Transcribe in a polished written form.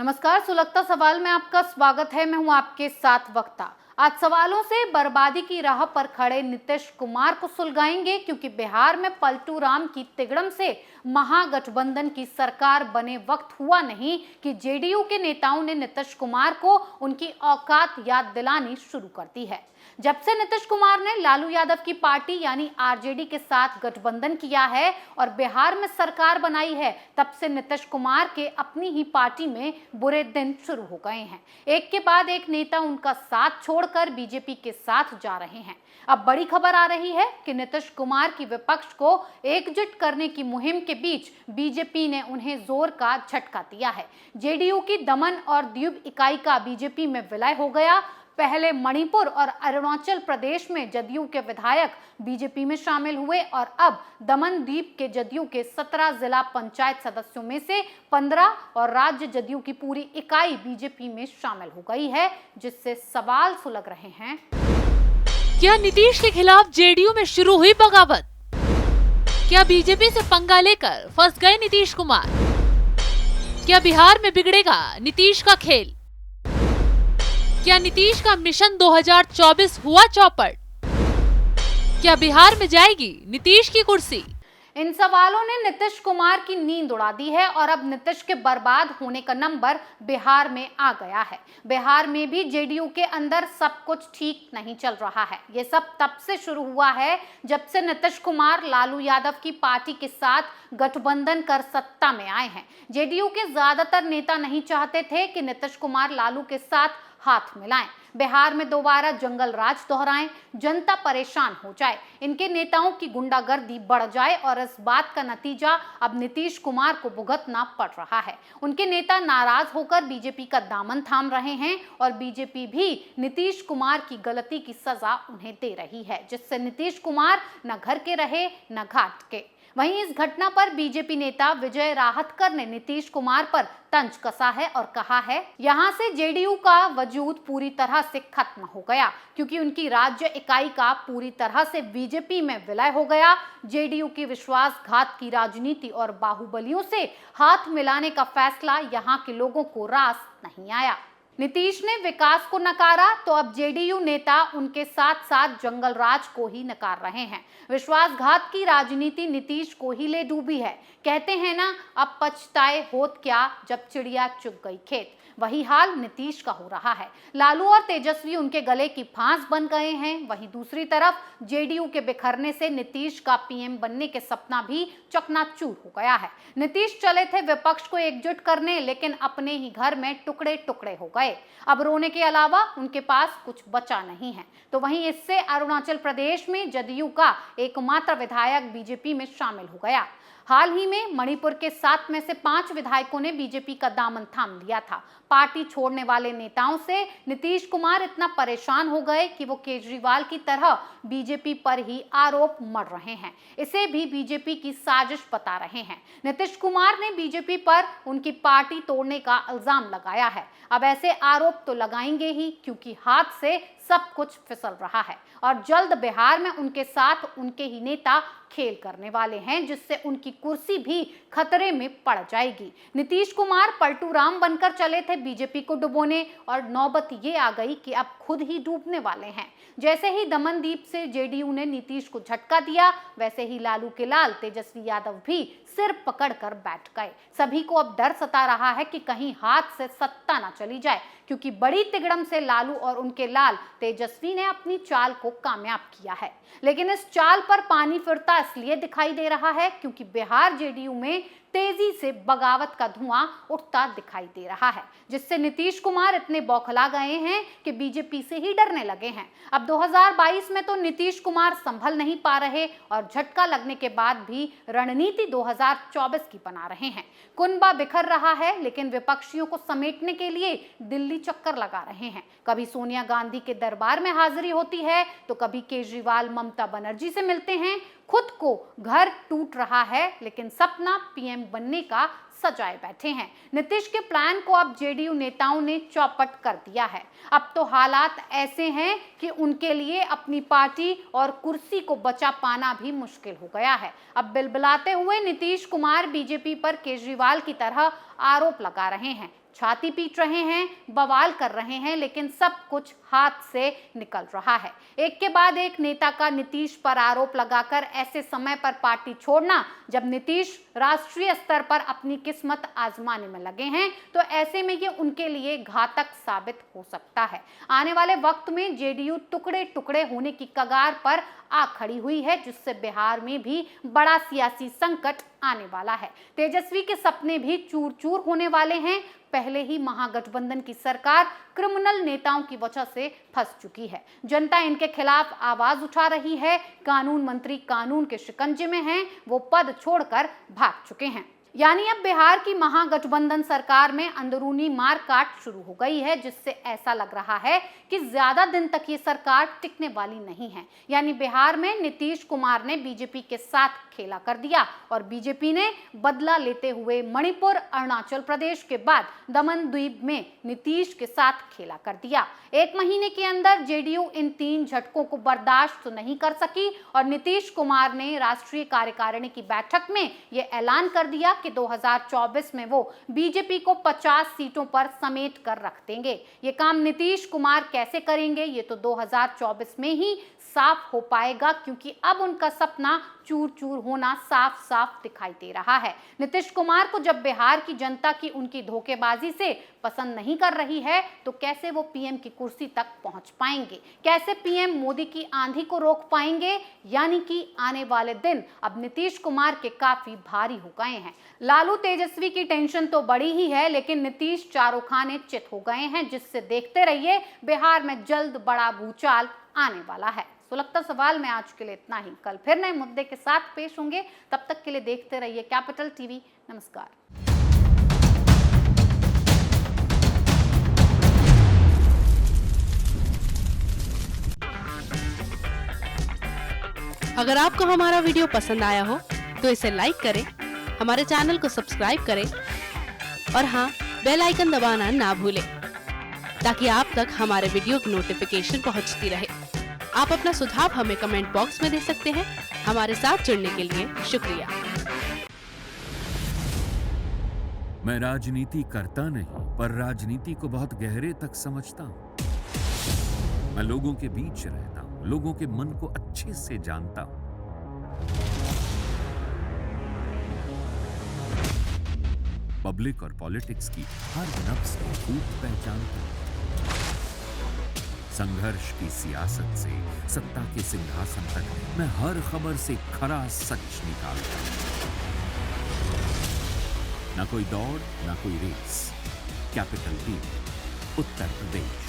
नमस्कार, सुलगता सवाल में आपका स्वागत है। मैं हूं आपके साथ वक्ता। आज सवालों से बर्बादी की राह पर खड़े नीतीश कुमार को सुलगाएंगे, क्योंकि बिहार में पलटू राम की तिगड़म से महागठबंधन की सरकार बने वक्त हुआ नहीं कि जेडीयू के नेताओं ने नीतीश कुमार को उनकी औकात याद दिलानी शुरू कर दी है। जब से नीतीश कुमार ने लालू यादव की पार्टी यानी आरजेडी के साथ गठबंधन किया है और बिहार में सरकार बनाई है, तब से नीतीश कुमार के अपनी ही पार्टी में बुरे दिन शुरू हो गए हैं। एक के बाद एक नेता उनका साथ छोड़कर बीजेपी के साथ जा रहे हैं। अब बड़ी खबर आ रही है कि नीतीश कुमार की विपक्ष को एकजुट करने की मुहिम के बीच बीजेपी ने उन्हें जोर का झटका दिया है। जेडीयू की दमन और दीव इकाई का बीजेपी में विलय हो गया। पहले मणिपुर और अरुणाचल प्रदेश में जदयू के विधायक बीजेपी में शामिल हुए और अब दमन द्वीप के जदयू के 17 जिला पंचायत सदस्यों में से 15 और राज्य जदयू की पूरी इकाई बीजेपी में शामिल हो गई है, जिससे सवाल सुलग रहे हैं। क्या नीतीश के खिलाफ जेडीयू में शुरू हुई बगावत? क्या बीजेपी से पंगा लेकर फंस गए नीतीश कुमार? क्या बिहार में बिगड़ेगा नीतीश का खेल? क्या नीतीश का मिशन 2024 हुआ चौपट? क्या बिहार में जाएगी नीतीश की कुर्सी? इन सवालों ने नीतीश कुमार की नींद उड़ा दी है और अब नीतीश के बर्बाद होने का नंबर बिहार में आ गया है। बिहार में भी जेडीयू के अंदर सब कुछ ठीक नहीं चल रहा है। ये सब तब से शुरू हुआ है जब से नीतीश कुमार लालू यादव की पार्टी के साथ गठबंधन कर सत्ता में आए हैं। जेडीयू के ज्यादातर नेता नहीं चाहते थे कि नीतीश कुमार लालू के साथ हाथ मिलाएं, बिहार में दोबारा जंगल राज दोहराएं, जनता परेशान हो जाए, इनके नेताओं की गुंडागर्दी बढ़ जाए और इस बात का नतीजा अब नीतीश कुमार को भुगतना पड़ रहा है। उनके नेता नाराज होकर बीजेपी का दामन थाम रहे हैं और बीजेपी भी नीतीश कुमार की गलती की सजा उन्हें दे रही है, जिससे नीतीश कुमार न घर के रहे न घाट के। वहीं इस घटना पर बीजेपी नेता विजय राहतकर ने नीतीश कुमार पर तंज कसा है और कहा है, यहां से जेडीयू का वजूद पूरी तरह से खत्म हो गया, क्योंकि उनकी राज्य इकाई का पूरी तरह से बीजेपी में विलय हो गया। जेडीयू की विश्वासघात की राजनीति और बाहुबलियों से हाथ मिलाने का फैसला यहां के लोगों को रास नहीं आया। नीतीश ने विकास को नकारा तो अब जेडीयू नेता उनके साथ साथ जंगल राज को ही नकार रहे हैं। विश्वासघात की राजनीति नीतीश को ही ले डूबी है। कहते हैं ना, अब पछताए होत क्या जब चिड़िया चुग गई खेत। वही हाल नीतीश का हो रहा है। लालू और तेजस्वी उनके गले की फांस बन गए हैं। वहीं दूसरी तरफ जेडीयू के बिखरने से नीतीश का पीएम बनने के सपना भी चकनाचूर हो गया है। नीतीश चले थे विपक्ष को एकजुट करने, लेकिन अपने ही घर में टुकड़े टुकड़े हो गए। अब रोने के अलावा उनके पास कुछ बचा नहीं है। तो वहीं इससे अरुणाचल प्रदेश में जदयू का एकमात्र विधायक बीजेपी में शामिल हो गया। हाल ही में मणिपुर के 7 में से 5 विधायकों ने बीजेपी का दामन थाम लिया था। पार्टी छोड़ने वाले नेताओं से नीतीश कुमार इतना परेशान हो गए कि वो केजरीवाल की तरह बीजेपी पर ही आरोप मढ़ रहे हैं। इसे भी बीजेपी की साजिश बता रहे हैं। नीतीश कुमार ने बीजेपी पर उनकी पार्टी तोड़ने का इल्जाम लगाया है। अब ऐसे आरोप तो लगाएंगे ही, क्योंकि हाथ से सब कुछ फिसल रहा है और जल्द बिहार में उनके साथ उनके ही नेता खेल करने वाले हैं, जिससे उनकी कुर्सी भी खतरे में पड़ जाएगी। नीतीश कुमार पलटू राम बनकर चले थे बीजेपी को डुबोने और नौबत ये आ गई कि अब खुद ही डूबने वाले हैं। जैसे ही दमनदीप से जेडीयू ने नीतीश को झटका दिया, वैसे ही लालू के लाल तेजस्वी यादव भी सिर पकड़कर बैठ गए। सभी को अब डर सता रहा है कि कहीं हाथ से सत्ता ना चली जाए, क्योंकि बड़ी तिगड़म से लालू और उनके लाल तेजस्वी ने अपनी चाल को कामयाब किया है। लेकिन इस चाल पर पानी फिरता इसलिए दिखाई दे रहा है क्योंकि बिहार जेडीयू में तेजी से बगावत का धुआं उठता दिखाई दे रहा है, जिससे नीतीश कुमार इतने बौखला गए हैं कि बीजेपी से ही डरने लगे हैं। अब 2022 में तो नीतीश कुमार संभल नहीं पा रहे और झटका लगने के बाद भी रणनीति 2024 की बना रहे हैं। कुनबा बिखर रहा है, लेकिन विपक्षियों को समेटने के लिए दिल्ली चक्कर लगा रहे हैं। कभी सोनिया गांधी के दरबार में हाजिरी होती है तो कभी केजरीवाल ममता बनर्जी से मिलते हैं। खुद को घर टूट रहा है, लेकिन सपना पीएम बनने का सजाए बैठे हैं। नीतीश के प्लान को अब जेडीयू नेताओं ने चौपट कर दिया है। अब तो हालात ऐसे हैं कि उनके लिए अपनी पार्टी और कुर्सी को बचा पाना भी मुश्किल हो गया है। अब बिलबिलाते हुए नीतीश कुमार बीजेपी पर केजरीवाल की तरह आरोप लगा रहे हैं। छाती पीट रहे हैं, बवाल कर रहे हैं, लेकिन सब कुछ हाथ से निकल रहा है। एक के बाद एक नेता का नीतीश पर आरोप लगाकर ऐसे समय पर पार्टी छोड़ना जब नीतीश राष्ट्रीय स्तर पर अपनी किस्मत आजमाने में लगे हैं, तो ऐसे में ये उनके लिए घातक साबित हो सकता है। आने वाले वक्त में जेडीयू टुकड़े टुकड़े होने की कगार पर आ खड़ी हुई है, जिससे बिहार में भी बड़ा सियासी संकट आने वाला है। तेजस्वी के सपने भी चूर चूर होने वाले हैं। पहले ही महागठबंधन की सरकार क्रिमिनल नेताओं की वजह से फंस चुकी है। जनता इनके खिलाफ आवाज उठा रही है। कानून मंत्री कानून के शिकंजे में हैं, वो पद छोड़कर भाग चुके हैं। यानी अब बिहार की महागठबंधन सरकार में अंदरूनी मारकाट शुरू हो गई है, जिससे ऐसा लग रहा है कि ज्यादा दिन तक ये सरकार टिकने वाली नहीं है। यानी बिहार में नीतीश कुमार ने बीजेपी के साथ खेला कर दिया और बीजेपी ने बदला लेते हुए मणिपुर, अरुणाचल प्रदेश के बाद दमन द्वीप में नीतीश के साथ खेला कर दिया। एक महीने के अंदर जेडीयू इन 3 झटकों को बर्दाश्त तो नहीं कर सकी और नीतीश कुमार ने राष्ट्रीय कार्यकारिणी की बैठक में यह ऐलान कर दिया कि 2024 में वो बीजेपी को 50 सीटों पर समेट कर रख देंगे। ये काम नीतीश कुमार कैसे करेंगे, ये तो 2024 में ही साफ हो पाएगा, क्योंकि अब उनका सपना चूर चूर होना साफ साफ दिखाई दे रहा है। नीतीश कुमार को जब बिहार की जनता की उनकी धोखेबाजी से पसंद नहीं कर रही है, तो कैसे वो पीएम की कुर्सी तक पहुंच पाएंगे, कैसे पीएम मोदी की आंधी को रोक पाएंगे। यानी कि आने वाले दिन अब नीतीश कुमार के काफी भारी हो गए हैं। लालू तेजस्वी की टेंशन तो बड़ी ही है, लेकिन नीतीश चारों खाने चित हो गए हैं, जिससे देखते रहिए बिहार में जल्द बड़ा भूचाल आने वाला है। सुलगता सवाल में आज के लिए इतना ही। कल फिर नए मुद्दे के साथ पेश होंगे, तब तक के लिए देखते रहिए कैपिटल टीवी। नमस्कार। अगर आपको हमारा वीडियो पसंद आया हो तो इसे लाइक करें, हमारे चैनल को सब्सक्राइब करें और हाँ, बेल आइकन दबाना ना भूलें ताकि आप तक हमारे वीडियो की नोटिफिकेशन पहुंचती रहे। आप अपना सुझाव हमें कमेंट बॉक्स में दे सकते हैं। हमारे साथ जुड़ने के लिए शुक्रिया। मैं राजनीति करता नहीं, पर राजनीति को बहुत गहरे तक समझता हूं। मैं लोगों के बीच रहता हूं, लोगों के मन को अच्छे से जानता हूं। पब्लिक और पॉलिटिक्स की हर नब्ज को खूब पहचानता हूं। संघर्ष की सियासत से सत्ता के सिंहासन तक मैं हर खबर से खरा सच निकालता हूं। ना कोई दौड़, ना कोई race. Capital TV, Uttar Pradesh.